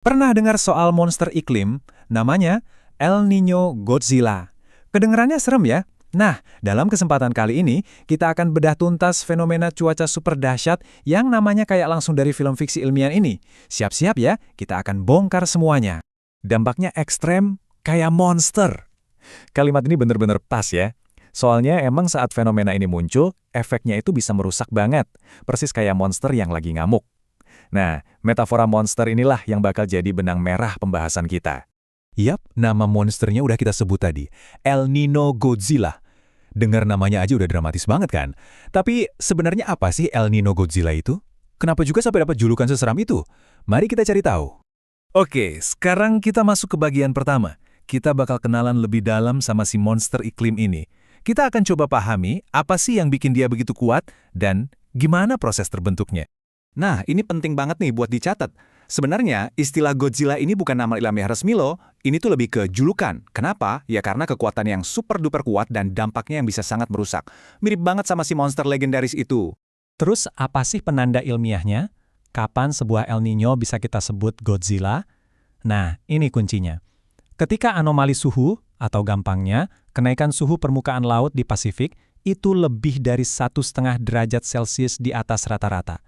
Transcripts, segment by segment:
Pernah dengar soal monster iklim? Namanya El Niño Godzilla. Kedengarannya serem ya? Nah, dalam kesempatan kali ini, kita akan bedah tuntas fenomena cuaca super dahsyat yang namanya kayak langsung dari film fiksi ilmiah ini. Siap-siap ya, kita akan bongkar semuanya. Dampaknya ekstrem, kayak monster. Kalimat ini benar-benar pas ya. Soalnya emang saat fenomena ini muncul, efeknya itu bisa merusak banget. Persis kayak monster yang lagi ngamuk. Nah, metafora monster inilah yang bakal jadi benang merah pembahasan kita. Yap, nama monsternya udah kita sebut tadi, El Niño Godzilla. Dengar namanya aja udah dramatis banget kan? Tapi sebenarnya apa sih El Niño Godzilla itu? Kenapa juga sampai dapat julukan seseram itu? Mari kita cari tahu. Oke, sekarang kita masuk ke bagian pertama. Kita bakal kenalan lebih dalam sama si monster iklim ini. Kita akan coba pahami apa sih yang bikin dia begitu kuat dan gimana proses terbentuknya. Nah, ini penting banget nih buat dicatat. Sebenarnya, istilah Godzilla ini bukan nama ilmiah resmi loh. Ini tuh lebih ke julukan. Kenapa? Ya karena kekuatan yang super-duper kuat dan dampaknya yang bisa sangat merusak. Mirip banget sama si monster legendaris itu. Terus, apa sih penanda ilmiahnya? Kapan sebuah El Niño bisa kita sebut Godzilla? Nah, ini kuncinya. Ketika anomali suhu, atau gampangnya, kenaikan suhu permukaan laut di Pasifik itu lebih dari 1,5 derajat Celcius di atas rata-rata.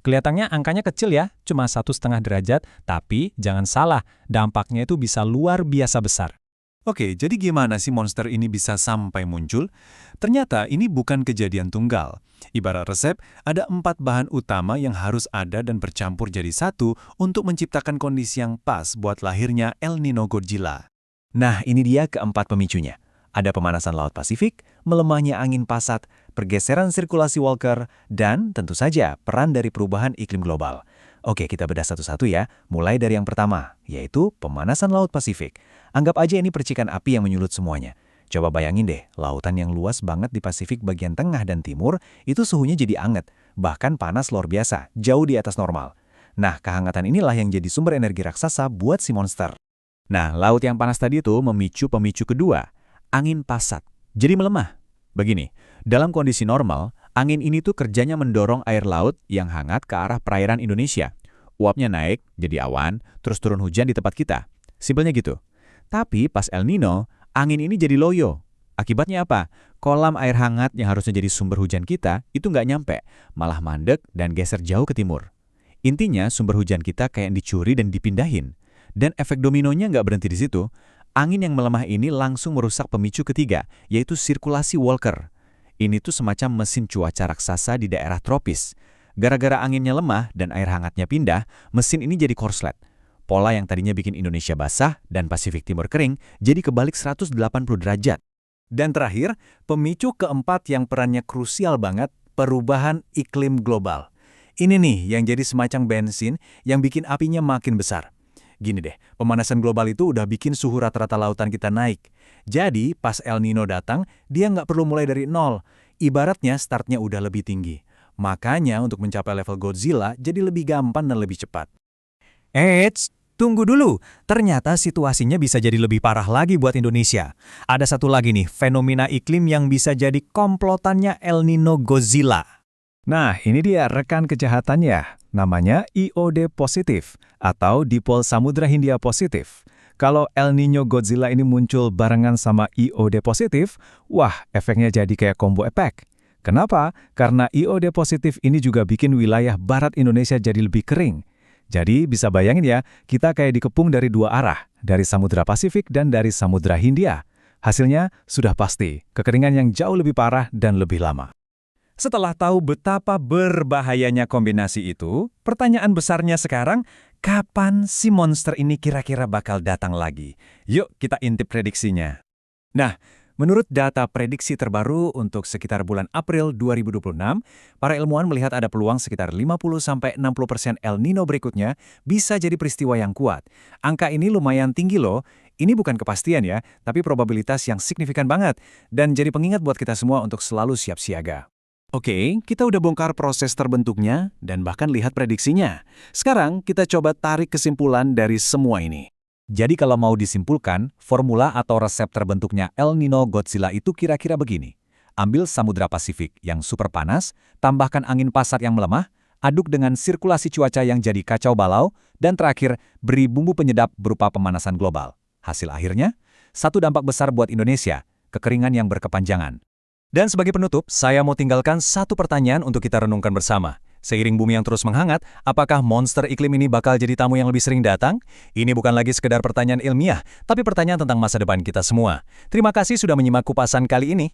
Kelihatannya angkanya kecil ya, cuma 1,5 derajat, tapi jangan salah, dampaknya itu bisa luar biasa besar. Oke, jadi gimana sih monster ini bisa sampai muncul? Ternyata ini bukan kejadian tunggal. Ibarat resep, ada 4 bahan utama yang harus ada dan bercampur jadi satu untuk menciptakan kondisi yang pas buat lahirnya El Niño Godzilla. Nah, ini dia keempat pemicunya. Ada pemanasan Laut Pasifik, melemahnya angin pasat, pergeseran sirkulasi Walker, dan tentu saja peran dari perubahan iklim global. Oke, kita bedah satu-satu ya, mulai dari yang pertama, yaitu pemanasan Laut Pasifik. Anggap aja ini percikan api yang menyulut semuanya. Coba bayangin deh, lautan yang luas banget di Pasifik bagian tengah dan timur, itu suhunya jadi anget, bahkan panas luar biasa, jauh di atas normal. Nah, kehangatan inilah yang jadi sumber energi raksasa buat si monster. Nah, laut yang panas tadi itu memicu pemicu kedua, angin pasat, jadi melemah. Begini, dalam kondisi normal, angin ini tuh kerjanya mendorong air laut yang hangat ke arah perairan Indonesia. Uapnya naik, jadi awan, terus turun hujan di tempat kita. Simpelnya gitu. Tapi pas El Niño, angin ini jadi loyo. Akibatnya apa? Kolam air hangat yang harusnya jadi sumber hujan kita, itu nggak nyampe, malah mandek dan geser jauh ke timur. Intinya, sumber hujan kita kayak dicuri dan dipindahin. Dan efek dominonya nggak berhenti di situ. Angin yang melemah ini langsung merusak pemicu ketiga, yaitu sirkulasi Walker. Ini tuh semacam mesin cuaca raksasa di daerah tropis. Gara-gara anginnya lemah dan air hangatnya pindah, mesin ini jadi korslet. Pola yang tadinya bikin Indonesia basah dan Pasifik Timur kering, jadi kebalik 180 derajat. Dan terakhir, pemicu keempat yang perannya krusial banget, perubahan iklim global. Ini nih yang jadi semacam bensin yang bikin apinya makin besar. Gini deh, pemanasan global itu udah bikin suhu rata-rata lautan kita naik. Jadi, pas El Niño datang, dia nggak perlu mulai dari nol. Ibaratnya startnya udah lebih tinggi. Makanya untuk mencapai level Godzilla jadi lebih gampang dan lebih cepat. Eits, tunggu dulu. Ternyata situasinya bisa jadi lebih parah lagi buat Indonesia. Ada satu lagi nih, fenomena iklim yang bisa jadi komplotannya El Niño Godzilla. Nah, ini dia rekan kejahatannya. Namanya IOD positif atau Dipol Samudra Hindia positif. Kalau El Niño Godzilla ini muncul barengan sama IOD positif, wah efeknya jadi kayak combo efek. Kenapa? Karena IOD positif ini juga bikin wilayah barat Indonesia jadi lebih kering. Jadi bisa bayangin ya, kita kayak dikepung dari dua arah, dari Samudra Pasifik dan dari Samudra Hindia. Hasilnya sudah pasti, kekeringan yang jauh lebih parah dan lebih lama. Setelah tahu betapa berbahayanya kombinasi itu, pertanyaan besarnya sekarang, kapan si monster ini kira-kira bakal datang lagi? Yuk kita intip prediksinya. Nah, menurut data prediksi terbaru untuk sekitar bulan April 2026, para ilmuwan melihat ada peluang sekitar 50-60% El Niño berikutnya bisa jadi peristiwa yang kuat. Angka ini lumayan tinggi loh. Ini bukan kepastian ya, tapi probabilitas yang signifikan banget. Dan jadi pengingat buat kita semua untuk selalu siap siaga. Oke, kita udah bongkar proses terbentuknya dan bahkan lihat prediksinya. Sekarang kita coba tarik kesimpulan dari semua ini. Jadi kalau mau disimpulkan, formula atau resep terbentuknya El Niño Godzilla itu kira-kira begini. Ambil Samudra Pasifik yang super panas, tambahkan angin pasat yang melemah, aduk dengan sirkulasi cuaca yang jadi kacau balau, dan terakhir, beri bumbu penyedap berupa pemanasan global. Hasil akhirnya, satu dampak besar buat Indonesia, kekeringan yang berkepanjangan. Dan sebagai penutup, saya mau tinggalkan satu pertanyaan untuk kita renungkan bersama. Seiring bumi yang terus menghangat, apakah monster iklim ini bakal jadi tamu yang lebih sering datang? Ini bukan lagi sekedar pertanyaan ilmiah, tapi pertanyaan tentang masa depan kita semua. Terima kasih sudah menyimak kupasan kali ini.